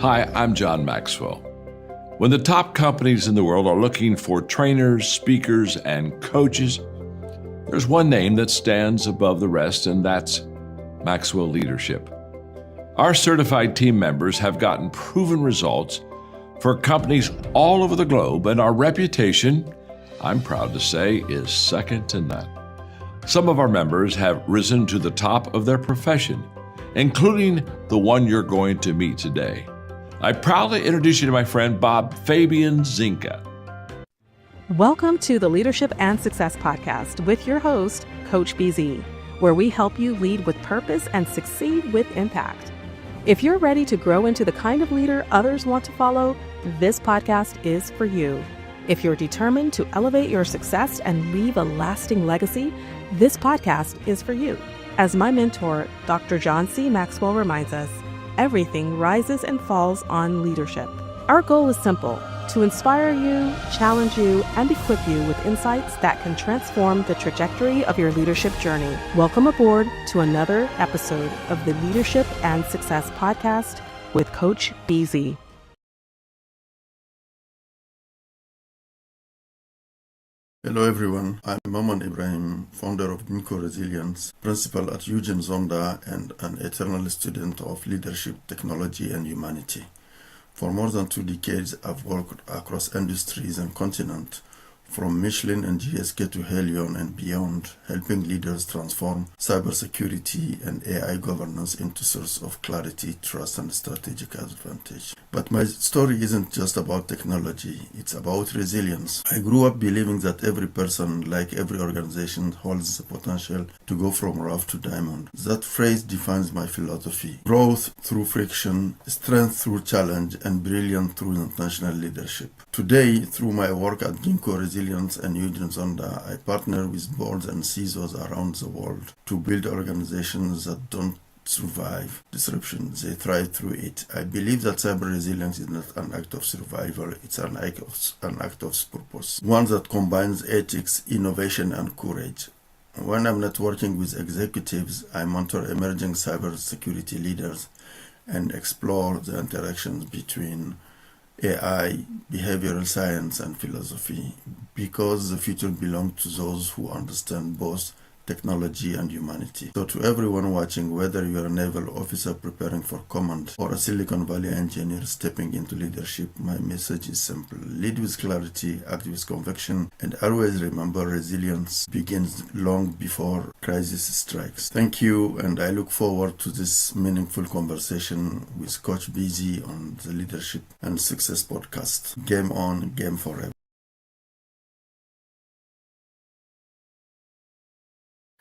Hi, I'm John Maxwell. When the top companies in the world are looking for trainers, speakers, and coaches, there's one name that stands above the rest, and that's Maxwell Leadership. Our certified team members have gotten proven results for companies all over the globe, and our reputation, I'm proud to say, is second to none. Some of our members have risen to the top of their profession, including the one you're going to meet today. I proudly introduce you to my friend Bob Fabian Zinka. Welcome to the Leadership and Success Podcast with your host, Coach BZ, where we help you lead with purpose and succeed with impact. If you're ready to grow into the kind of leader others want to follow, this podcast is for you. If you're determined to elevate your success and leave a lasting legacy, this podcast is for you. As my mentor, Dr. John C. Maxwell reminds us, everything rises and falls on leadership. Our goal is simple: to inspire you, challenge you, and equip you with insights that can transform the trajectory of your leadership journey. Welcome aboard to another episode of the Leadership and Success Podcast with Coach BZ. Hello everyone, I'm Maman Ibrahim, founder of Ginkgo Resilience, principal at Eugene Zonda, and an eternal student of leadership, technology, and humanity. For more than 2 decades, I've worked across industries and continents, from Michelin and GSK to Helion and beyond, helping leaders transform cybersecurity and AI governance into source of clarity, trust, and strategic advantage. But my story isn't just about technology, it's about resilience. I grew up believing that every person, like every organization, holds the potential to go from rough to diamond. That phrase defines my philosophy: growth through friction, strength through challenge, and brilliance through intentional leadership. Today, through my work at Ginkgo Resilience and Eugene Zonda, I partner with boards and CISOs around the world to build organizations that don't survive disruption, they thrive through it. I believe that cyber resilience is not an act of survival, it's an act of purpose, one that combines ethics, innovation, and courage. When I'm not working with executives, I mentor emerging cybersecurity leaders and explore the interactions between AI, behavioral science, and philosophy, because the future belongs to those who understand both technology and humanity. So to everyone watching, whether you're a naval officer preparing for command or a Silicon Valley engineer stepping into leadership, my message is simple: lead with clarity, act with conviction, and always remember resilience begins long before crisis strikes. Thank you, and I look forward to this meaningful conversation with Coach BZ on the Leadership and Success Podcast. Game on, game forever.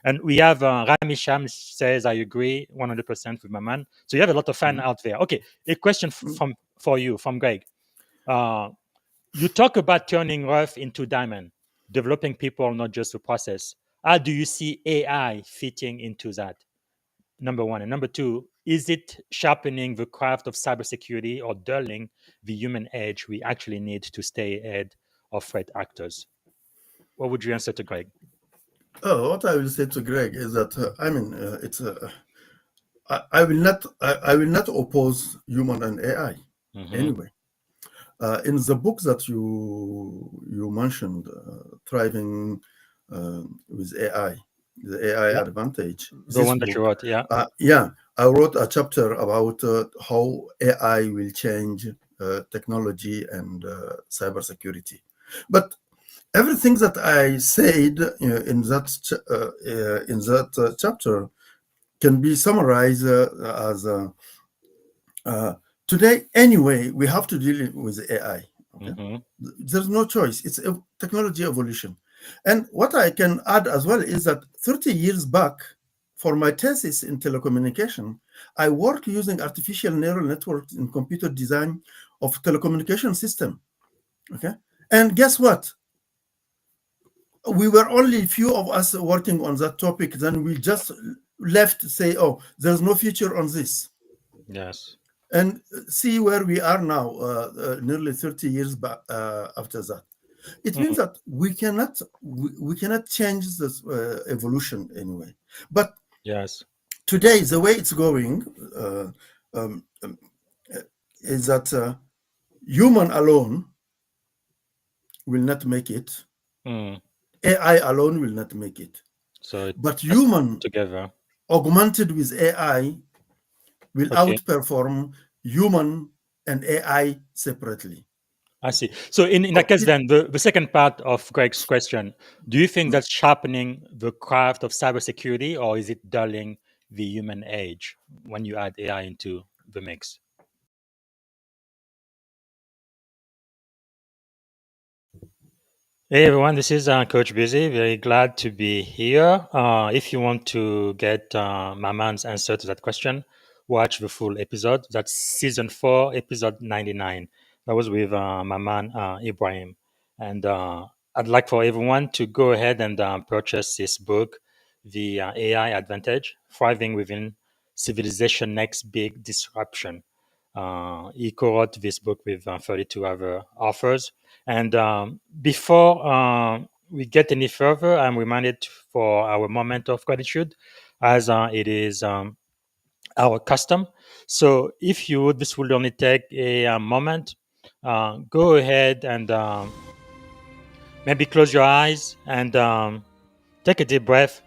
And we have Rami Sham says, I agree 100% with Maman. So you have a lot of fans out there. Okay, a question for you, from Greg. You talk about turning rough into diamond, developing people, not just a process. How do you see AI fitting into that? Number one. And number two, is it sharpening the craft of cybersecurity or dulling the human edge we actually need to stay ahead of threat actors? What would you answer to Greg? What I will say to Greg is that I will not oppose human and AI anyway. In the book that you mentioned, Thriving with AI, the AI Advantage. The one that you wrote, I wrote a chapter about how AI will change technology and cybersecurity. But everything that I said in that chapter can be summarized as today. Anyway, we have to deal with AI. Okay? There's no choice. It's a technology evolution. And what I can add as well is that 30 years back, for my thesis in telecommunication, I worked using artificial neural networks in computer design of telecommunication system. Okay, and guess what? We were only a few of us working on that topic. Then we just left to say, oh, there's no future on this. Yes. And see where we are now, nearly 30 years back after that. It means that we cannot change this evolution anyway. But yes, today, the way it's going, is that human alone will not make it. AI alone will not make it. So But human together. augmented with AI will outperform human and AI separately. I see. So in that case, then the second part of Greg's question, do you think that's sharpening the craft of cybersecurity, or is it dulling the human edge when you add AI into the mix? Hey everyone, this is Coach Busy. Very glad to be here. If you want to get Maman's answer to that question, watch the full episode. That's season 4, episode 99. That was with Maman Ibrahim. And I'd like for everyone to go ahead and purchase this book, The AI Advantage, Thriving Within Civilization Next Big Disruption. He co-wrote this book with 32 other authors. And before we get any further, I'm reminded for our moment of gratitude, as it is our custom. So if you would, this will only take a moment. Go ahead and maybe close your eyes and take a deep breath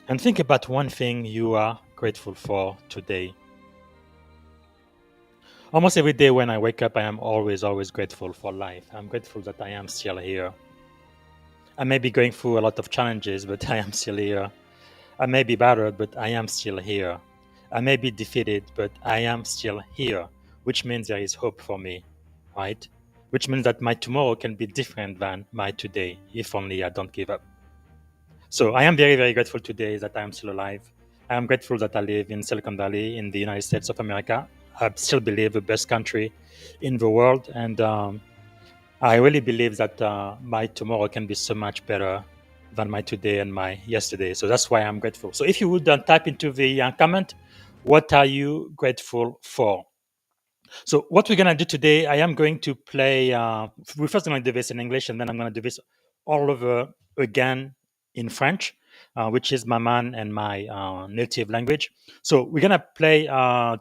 and think about one thing you are grateful for today. Almost every day when I wake up, I am always grateful for life. I'm grateful that I am still here. I may be going through a lot of challenges, but I am still here. I may be battered, but I am still here. I may be defeated, but I am still here, which means there is hope for me, right? Which means that my tomorrow can be different than my today, if only I don't give up. So I am very grateful today that I am still alive. I am grateful that I live in Silicon Valley in the United States of America. I still believe the best country in the world. And I really believe that my tomorrow can be so much better than my today and my yesterday. So that's why I'm grateful. So if you would type into the comment, what are you grateful for? So what we're going to do today, I am going to play, we're first going to do this in English, and then I'm going to do this all over again in French, which is Maman and my native language. So we're going to play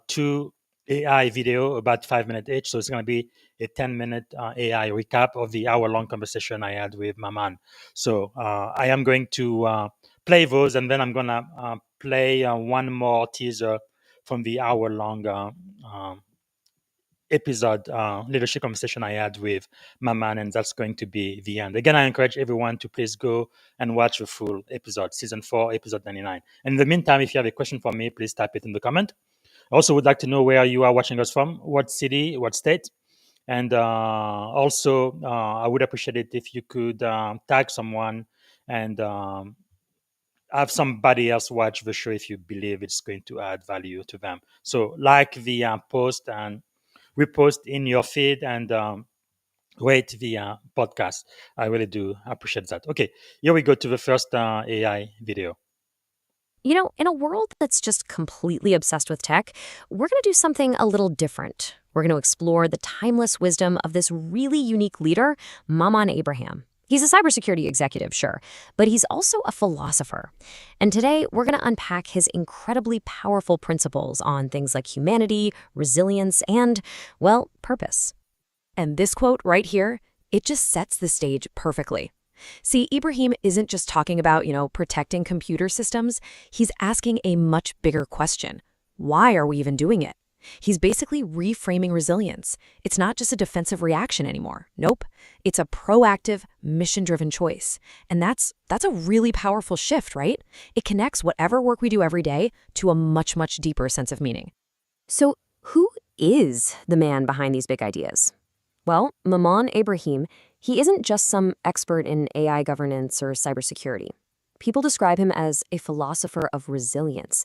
2 AI video about 5 minutes each. So it's going to be a 10-minute AI recap of the hour-long conversation I had with Maman. So I am going to play those, and then I'm going to play one more teaser from the hour-long episode leadership conversation I had with Maman, and that's going to be the end. Again, I encourage everyone to please go and watch the full episode, season 4, episode 99. And in the meantime, if you have a question for me, please type it in the comment. I also would like to know where you are watching us from, what city, what state. And also, I would appreciate it if you could tag someone and have somebody else watch the show if you believe it's going to add value to them. So like the post and repost in your feed and rate the podcast. I really do appreciate that. Okay, here we go to the first AI video. You know, in a world that's just completely obsessed with tech, we're going to do something a little different. We're going to explore the timeless wisdom of this really unique leader, Maman Ibrahim. He's a cybersecurity executive, sure, but he's also a philosopher. And today, we're going to unpack his incredibly powerful principles on things like humanity, resilience, and, well, purpose. And this quote right here, it just sets the stage perfectly. See, Ibrahim isn't just talking about, protecting computer systems. He's asking a much bigger question. Why are we even doing it? He's basically reframing resilience. It's not just a defensive reaction anymore. Nope. It's a proactive, mission-driven choice. And that's a really powerful shift, right? It connects whatever work we do every day to a much, much deeper sense of meaning. So who is the man behind these big ideas? Well, Maman Ibrahim, he isn't just some expert in AI governance or cybersecurity. People describe him as a philosopher of resilience.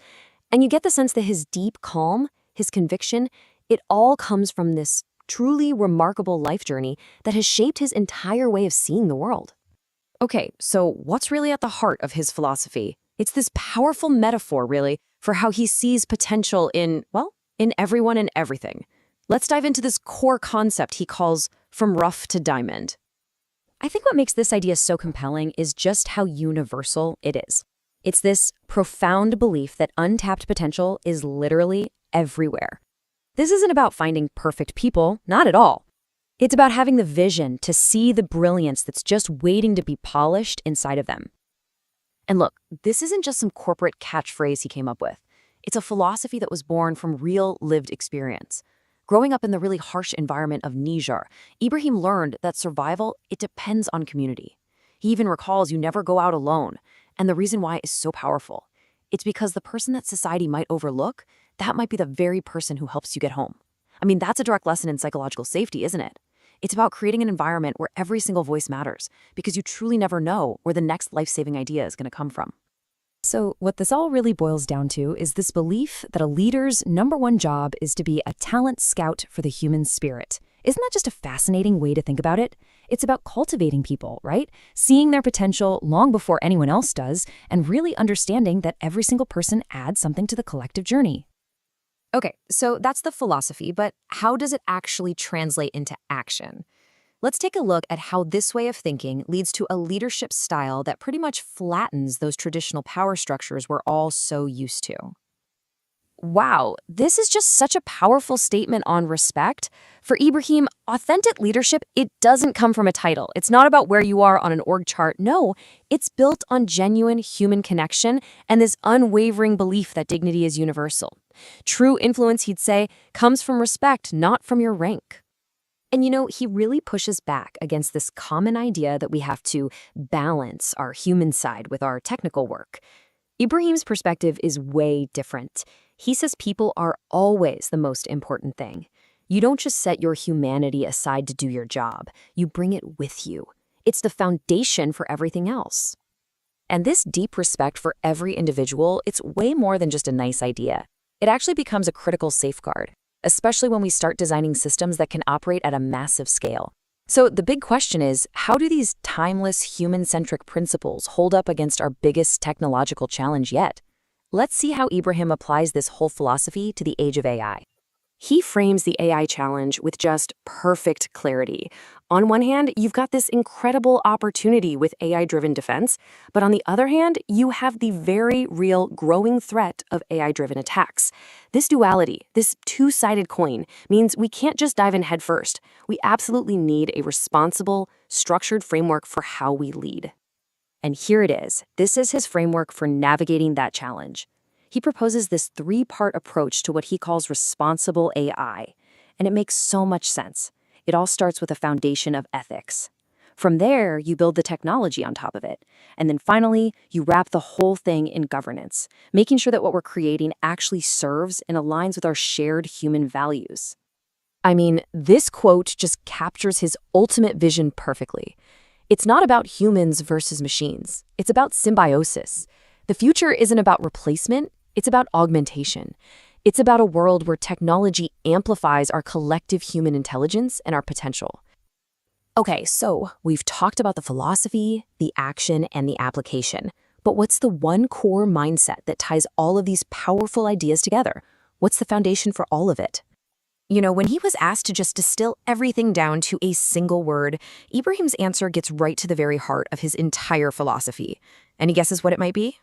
And you get the sense that his deep calm, his conviction, it all comes from this truly remarkable life journey that has shaped his entire way of seeing the world. Okay, so what's really at the heart of his philosophy? It's this powerful metaphor, really, for how he sees potential in everyone and everything. Let's dive into this core concept he calls from rough to diamond. I think what makes this idea so compelling is just how universal it is. It's this profound belief that untapped potential is literally everywhere. This isn't about finding perfect people, not at all. It's about having the vision to see the brilliance that's just waiting to be polished inside of them. And look, this isn't just some corporate catchphrase he came up with. It's a philosophy that was born from real lived experience. Growing up in the really harsh environment of Niger, Ibrahim learned that survival, it depends on community. He even recalls you never go out alone. And the reason why is so powerful. It's because the person that society might overlook, that might be the very person who helps you get home. I mean, that's a direct lesson in psychological safety, isn't it? It's about creating an environment where every single voice matters, because you truly never know where the next life-saving idea is going to come from. So what this all really boils down to is this belief that a leader's number one job is to be a talent scout for the human spirit. Isn't that just a fascinating way to think about it? It's about cultivating people, right? Seeing their potential long before anyone else does, and really understanding that every single person adds something to the collective journey. Okay, so that's the philosophy, but how does it actually translate into action? Let's take a look at how this way of thinking leads to a leadership style that pretty much flattens those traditional power structures we're all so used to. Wow, this is just such a powerful statement on respect. For Ibrahim, authentic leadership, it doesn't come from a title. It's not about where you are on an org chart. No, it's built on genuine human connection and this unwavering belief that dignity is universal. True influence, he'd say, comes from respect, not from your rank. And he really pushes back against this common idea that we have to balance our human side with our technical work. Ibrahim's perspective is way different. He says people are always the most important thing. You don't just set your humanity aside to do your job. You bring it with you. It's the foundation for everything else. And this deep respect for every individual, it's way more than just a nice idea. It actually becomes a critical safeguard, especially when we start designing systems that can operate at a massive scale. So the big question is, how do these timeless, human-centric principles hold up against our biggest technological challenge yet? Let's see how Ibrahim applies this whole philosophy to the age of AI. He frames the AI challenge with just perfect clarity. On one hand, you've got this incredible opportunity with AI-driven defense, but on the other hand, you have the very real growing threat of AI-driven attacks. This duality, this two-sided coin, means we can't just dive in head first. We absolutely need a responsible, structured framework for how we lead. And here it is. This is his framework for navigating that challenge. He proposes this three-part approach to what he calls responsible AI, and it makes so much sense. It all starts with a foundation of ethics. From there, you build the technology on top of it, and then finally, you wrap the whole thing in governance, making sure that what we're creating actually serves and aligns with our shared human values. I mean, this quote just captures his ultimate vision perfectly. It's not about humans versus machines. It's about symbiosis. The future isn't about replacement. It's about augmentation. It's about a world where technology amplifies our collective human intelligence and our potential. Okay, so we've talked about the philosophy, the action, and the application. But what's the one core mindset that ties all of these powerful ideas together? What's the foundation for all of it? When he was asked to just distill everything down to a single word, Ibrahim's answer gets right to the very heart of his entire philosophy. Any guesses what it might be?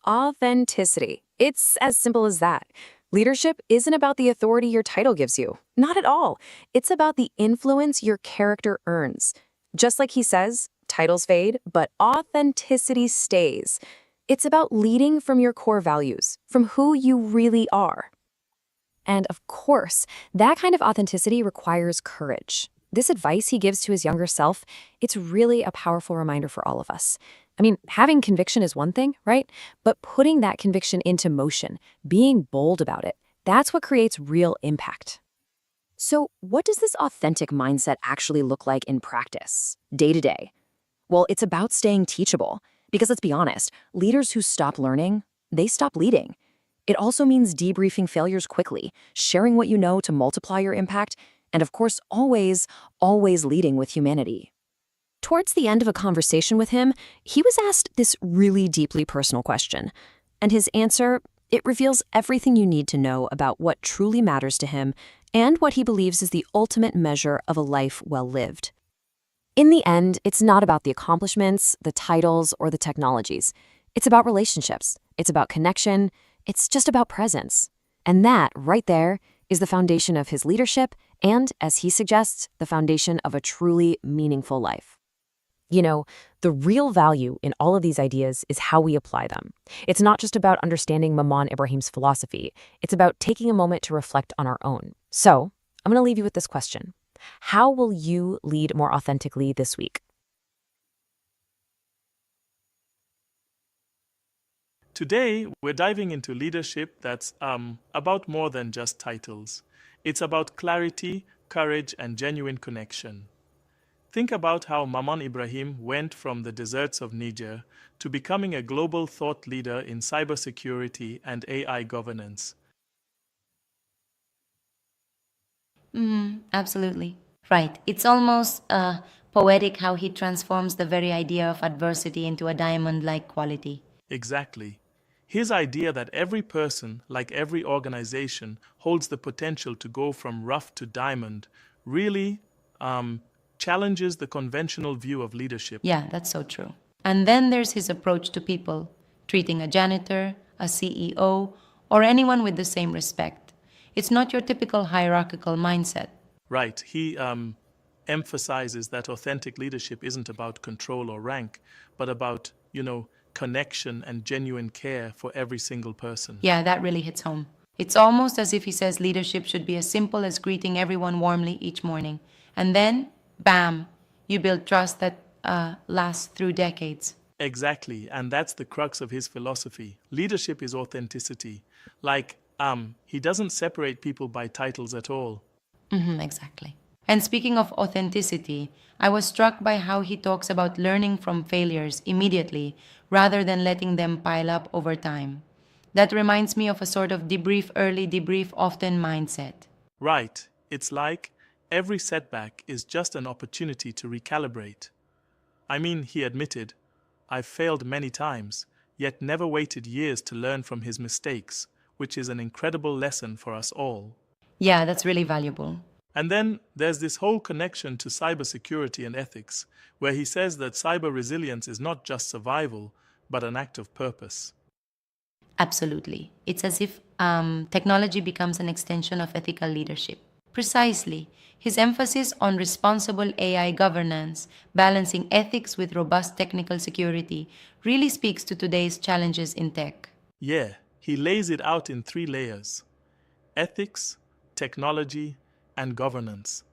Authenticity. It's as simple as that. Leadership isn't about the authority your title gives you. Not at all. It's about the influence your character earns. Just like he says, titles fade, but authenticity stays. It's about leading from your core values, from who you really are. And of course, that kind of authenticity requires courage. This advice he gives to his younger self, it's really a powerful reminder for all of us. I mean, having conviction is one thing, right? But putting that conviction into motion, being bold about it, that's what creates real impact. So what does this authentic mindset actually look like in practice, day to day? Well, it's about staying teachable. Because let's be honest, leaders who stop learning, they stop leading. It also means debriefing failures quickly, sharing what you know to multiply your impact, and of course, always leading with humanity. Towards the end of a conversation with him, he was asked this really deeply personal question. And his answer, it reveals everything you need to know about what truly matters to him and what he believes is the ultimate measure of a life well lived. In the end, it's not about the accomplishments, the titles, or the technologies. It's about relationships. It's about connection. It's just about presence. And that, right there, is the foundation of his leadership and, as he suggests, the foundation of a truly meaningful life. You know, the real value in all of these ideas is how we apply them. It's not just about understanding Maman Ibrahim's philosophy. It's about taking a moment to reflect on our own. So, I'm going to leave you with this question. How will you lead more authentically this week? Today, we're diving into leadership that's about more than just titles. It's about clarity, courage, and genuine connection. Think about how Maman Ibrahim went from the deserts of Niger to becoming a global thought leader in cybersecurity and AI governance. Absolutely. Right. It's almost poetic how he transforms the very idea of adversity into a diamond like quality. Exactly. His idea that every person, like every organization, holds the potential to go from rough to diamond really challenges the conventional view of leadership. Yeah, that's so true. And then there's his approach to people, treating a janitor, a CEO, or anyone with the same respect. It's not your typical hierarchical mindset. Right. He emphasizes that authentic leadership isn't about control or rank, but about, connection and genuine care for every single person. Yeah, that really hits home. It's almost as if he says leadership should be as simple as greeting everyone warmly each morning. And then, bam, you build trust that lasts through decades. Exactly, and that's the crux of his philosophy. Leadership is authenticity. He doesn't separate people by titles at all. Exactly. And speaking of authenticity, I was struck by how he talks about learning from failures immediately rather than letting them pile up over time. That reminds me of a sort of debrief early, debrief often mindset. Right, it's like every setback is just an opportunity to recalibrate. I mean, he admitted, I've failed many times, yet never waited years to learn from his mistakes, which is an incredible lesson for us all. Yeah, that's really valuable. And then there's this whole connection to cybersecurity and ethics, where he says that cyber resilience is not just survival, but an act of purpose. Absolutely. It's as if technology becomes an extension of ethical leadership. Precisely. His emphasis on responsible AI governance, balancing ethics with robust technical security, really speaks to today's challenges in tech. Yeah, he lays it out in 3 layers: ethics, technology, and governance.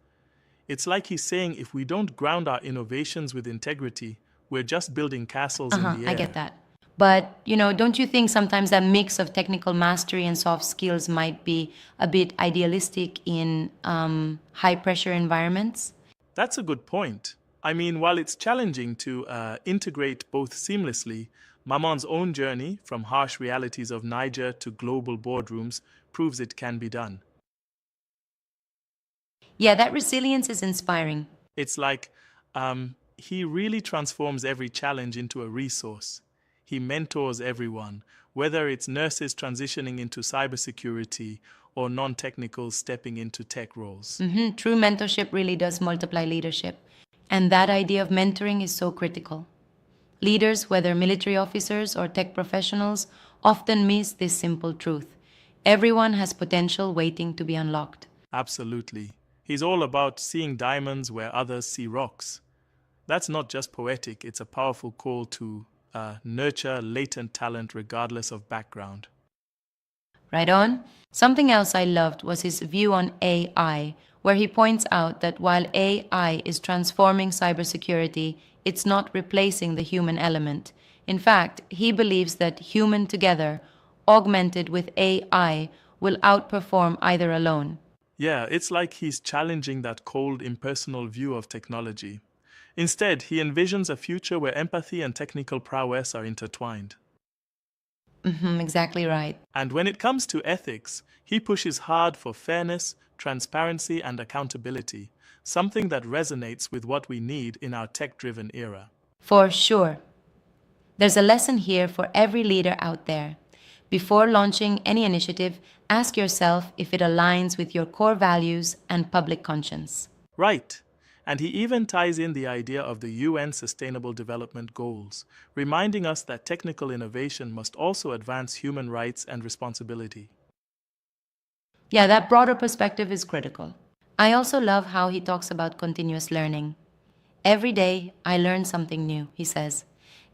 It's like he's saying if we don't ground our innovations with integrity, we're just building castles in the air. I get that. But, don't you think sometimes that mix of technical mastery and soft skills might be a bit idealistic in high-pressure environments? That's a good point. I mean, while it's challenging to integrate both seamlessly, Maman's own journey from harsh realities of Niger to global boardrooms proves it can be done. Yeah, that resilience is inspiring. It's like he really transforms every challenge into a resource. He mentors everyone, whether it's nurses transitioning into cybersecurity or non-technicals stepping into tech roles. True mentorship really does multiply leadership. And that idea of mentoring is so critical. Leaders, whether military officers or tech professionals, often miss this simple truth. Everyone has potential waiting to be unlocked. Absolutely. He's all about seeing diamonds where others see rocks. That's not just poetic, it's a powerful call to nurture latent talent regardless of background. Right on? Something else I loved was his view on AI, where he points out that while AI is transforming cybersecurity, it's not replacing the human element. In fact, he believes that human together, augmented with AI, will outperform either alone. Yeah, it's like he's challenging that cold, impersonal view of technology. Instead, he envisions a future where empathy and technical prowess are intertwined. Exactly right. And when it comes to ethics, he pushes hard for fairness, transparency, and accountability, something that resonates with what we need in our tech-driven era. For sure. There's a lesson here for every leader out there. Before launching any initiative, ask yourself if it aligns with your core values and public conscience. Right. And he even ties in the idea of the UN Sustainable Development Goals, reminding us that technical innovation must also advance human rights and responsibility. Yeah, that broader perspective is critical. I also love how he talks about continuous learning. Every day, I learn something new, he says.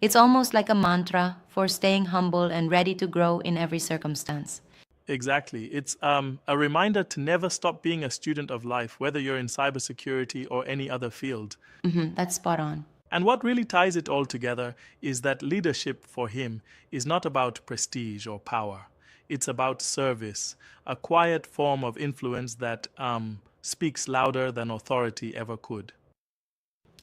It's almost like a mantra for staying humble and ready to grow in every circumstance. Exactly. It's a reminder to never stop being a student of life, whether you're in cybersecurity or any other field. That's spot on. And what really ties it all together is that leadership for him is not about prestige or power. It's about service, a quiet form of influence that speaks louder than authority ever could.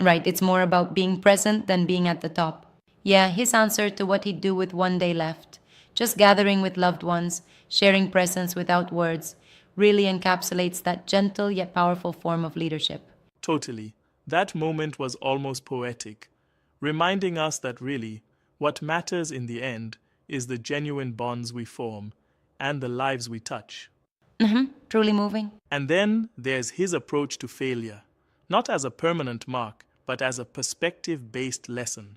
Right, it's more about being present than being at the top. Yeah, his answer to what he'd do with one day left, just gathering with loved ones, sharing presence without words, really encapsulates that gentle yet powerful form of leadership. Totally. That moment was almost poetic, reminding us that really, what matters in the end is the genuine bonds we form and the lives we touch. Truly moving. And then there's his approach to failure, not as a permanent mark, but as a perspective based lesson.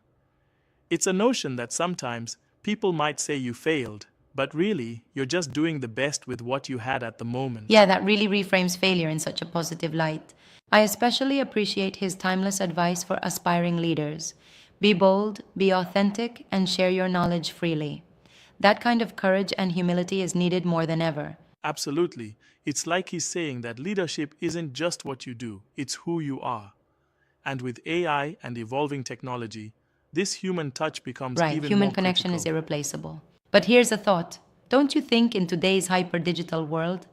It's a notion that sometimes people might say you failed, but really, you're just doing the best with what you had at the moment. Yeah, that really reframes failure in such a positive light. I especially appreciate his timeless advice for aspiring leaders. Be bold, be authentic, and share your knowledge freely. That kind of courage and humility is needed more than ever. Absolutely. It's like he's saying that leadership isn't just what you do, it's who you are. And with AI and evolving technology, this human touch becomes Right, even human more connection critical. is irreplaceable. But here's a thought. Don't you think in today's hyper digital world,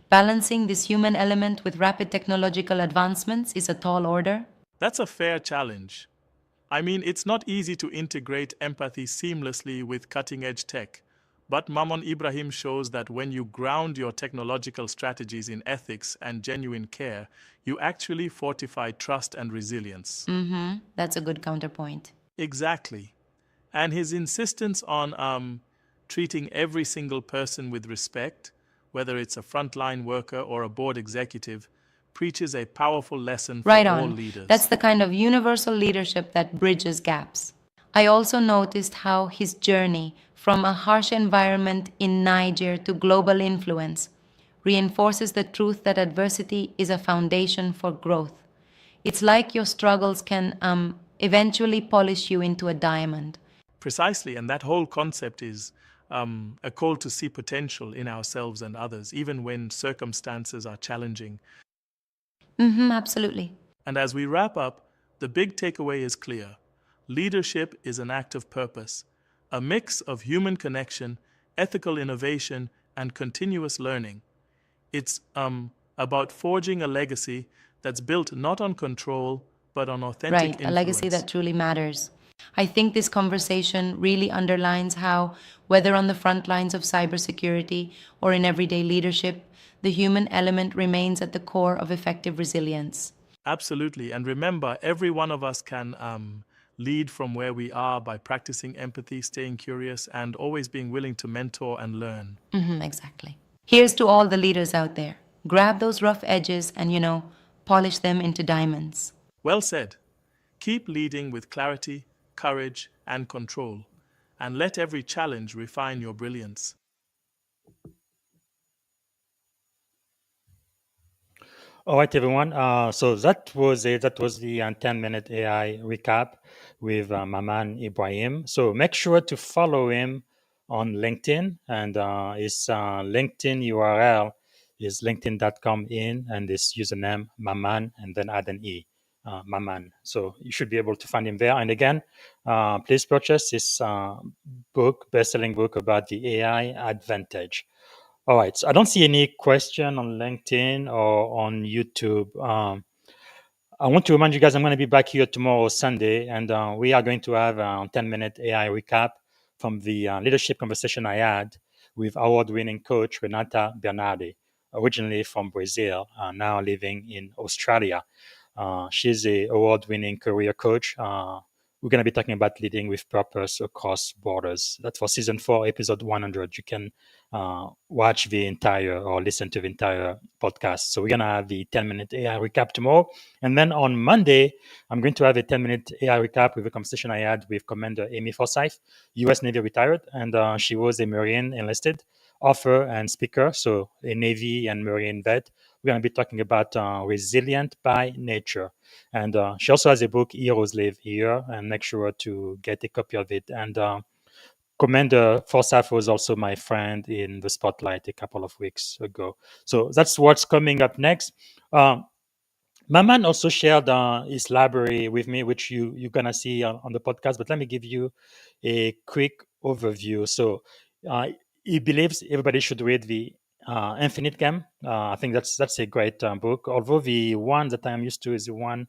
balancing this human element with rapid technological advancements is a tall order? That's a fair challenge. I mean, it's not easy to integrate empathy seamlessly with cutting edge tech. But Maman Ibrahim shows that when you ground your technological strategies in ethics and genuine care, you actually fortify trust and resilience. That's a good counterpoint. Exactly. And his insistence on treating every single person with respect, whether it's a frontline worker or a board executive, preaches a powerful lesson for Right all on. leaders. That's the kind of universal leadership that bridges gaps. I also noticed how his journey from a harsh environment in Niger to global influence reinforces the truth that adversity is a foundation for growth. It's like your struggles can eventually polish you into a diamond. Precisely, and that whole concept is a call to see potential in ourselves and others, even when circumstances are challenging. Absolutely. And as we wrap up, the big takeaway is clear. Leadership is an act of purpose, a mix of human connection, ethical innovation, and continuous learning. It's about forging a legacy that's built not on control, but on authentic Right, influence. a legacy that truly matters. I think this conversation really underlines how, whether on the front lines of cybersecurity or in everyday leadership, the human element remains at the core of effective resilience. Absolutely. And remember, every one of us can lead from where we are by practicing empathy, staying curious, and always being willing to mentor and learn. Exactly. Here's to all the leaders out there. Grab those rough edges and, polish them into diamonds. Well said. Keep leading with clarity, courage, and control, and let every challenge refine your brilliance. All right, everyone. So that was it. That was the 10-minute AI recap with Maman Ibrahim. So make sure to follow him on LinkedIn, and his LinkedIn URL is linkedin.com and his username Maman, and then add an E, Maman. So you should be able to find him there. And again, please purchase his book, best-selling book about the AI advantage. All right. So I don't see any question on LinkedIn or on YouTube. I want to remind you guys I'm going to be back here tomorrow, Sunday, and we are going to have a 10-minute AI recap from the leadership conversation I had with award-winning coach Renata Bernardi, originally from Brazil, now living in Australia. She's a award-winning career coach. We're going to be talking about leading with purpose across borders. That's for season 4, episode 100. You can watch the entire or listen to the entire podcast. So we're going to have the 10-minute AI recap tomorrow. And then on Monday, I'm going to have a 10-minute AI recap with a conversation I had with Commander Amy Forsyth, U.S. Navy retired, and she was a Marine enlisted, author and speaker, so a Navy and Marine vet. We're going to be talking about resilient by nature. And she also has a book, Heroes Live Here, and make sure to get a copy of it. And Commander Forsyth was also my friend in the spotlight a couple of weeks ago. So that's what's coming up next. Maman also shared his library with me, which you're going to see on the podcast. But let me give you a quick overview. So uh, he believes everybody should read the Infinite Game. I think that's a great book. Although the one that I'm used to is the one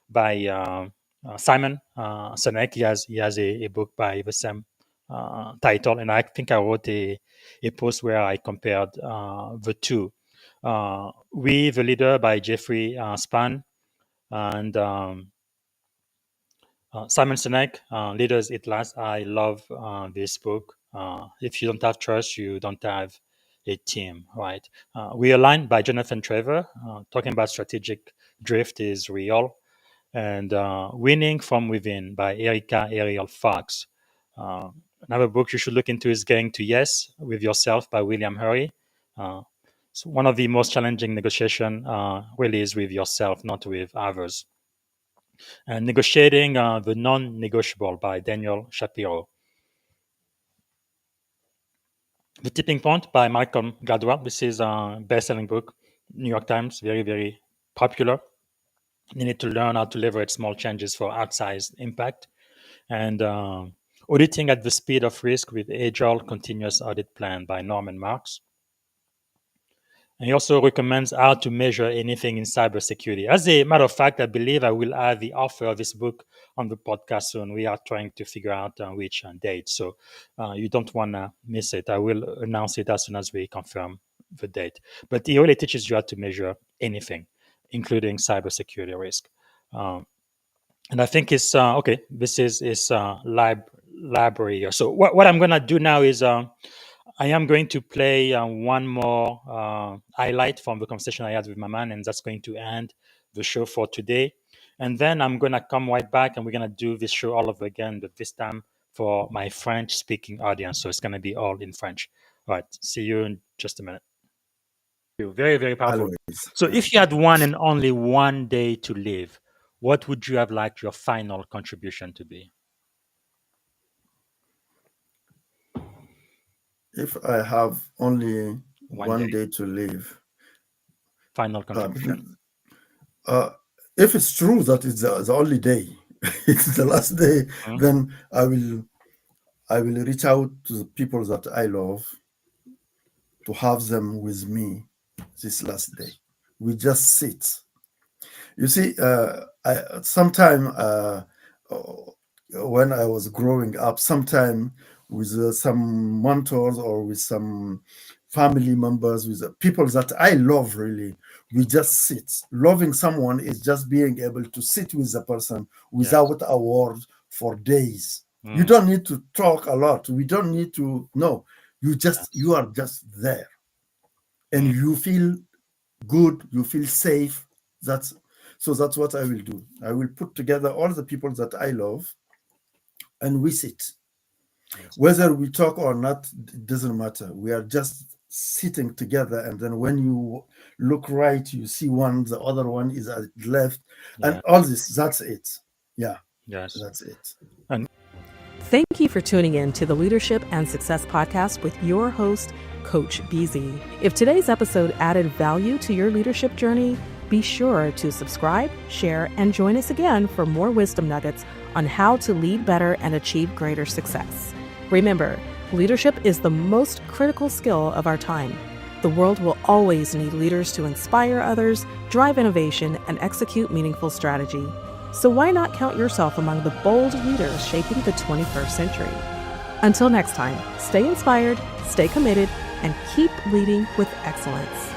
by Simon Sinek. He has a book by the same title, and I think I wrote a post where I compared the two. We the Leader by Jeffrey Span and Simon Sinek, Leaders It Last. I love this book. If you don't have trust, you don't have a team, right? We Align by Jonathan Trevor, talking about strategic drift is real. And Winning from Within by Erica Ariel Fox. Uh, Another book you should look into is Getting to Yes with Yourself by William Hurry. So one of the most challenging negotiation really is with yourself, not with others. And Negotiating the Non-Negotiable by Daniel Shapiro. The Tipping Point by Malcolm Gladwell. This is a best-selling book, New York Times, very, very popular. You need to learn how to leverage small changes for outsized impact. And Auditing at the Speed of Risk with Agile Continuous Audit Plan by Norman Marks. And he also recommends how to measure anything in cybersecurity. As a matter of fact, I believe I will have the author of this book on the podcast soon. We are trying to figure out which date. So you don't want to miss it. I will announce it as soon as we confirm the date. But he really teaches you how to measure anything, including cybersecurity risk. And I think it's okay. This is library. So what I'm gonna do now is I am going to play one more highlight from the conversation I had with Maman, and that's going to end the show for today. And then I'm gonna come right back, and we're gonna do this show all over again, but this time for my French-speaking audience. So it's gonna be all in French. All right. See you in just a minute. Very, very powerful. Always. So if you had one and only one day to live, what would you have liked your final contribution to be? If I have only one day. day to live, Final contribution. If it's true that it's the only day, it's the last day, then I will reach out to the people that I love to have them with me this last day. We just sit. You see, sometime when I was growing up, sometime with some mentors or with some family members, with people that I love really, we just sit. Loving someone is just being able to sit with the person without a word for days. You don't need to talk a lot. We don't need to, no. You are just there. And you feel good, you feel safe. That's what I will do. I will put together all the people that I love and we sit. Whether we talk or not, it doesn't matter. We are just sitting together, and then when you look right, you see one, the other one is at left, and all this, that's it. Yeah. Yes. That's it. Thank you for tuning in to the Leadership and Success Podcast with your host, Coach BZ. If today's episode added value to your leadership journey, be sure to subscribe, share, and join us again for more wisdom nuggets on how to lead better and achieve greater success. Remember, leadership is the most critical skill of our time. The world will always need leaders to inspire others, drive innovation, and execute meaningful strategy. So why not count yourself among the bold leaders shaping the 21st century? Until next time, stay inspired, stay committed, and keep leading with excellence.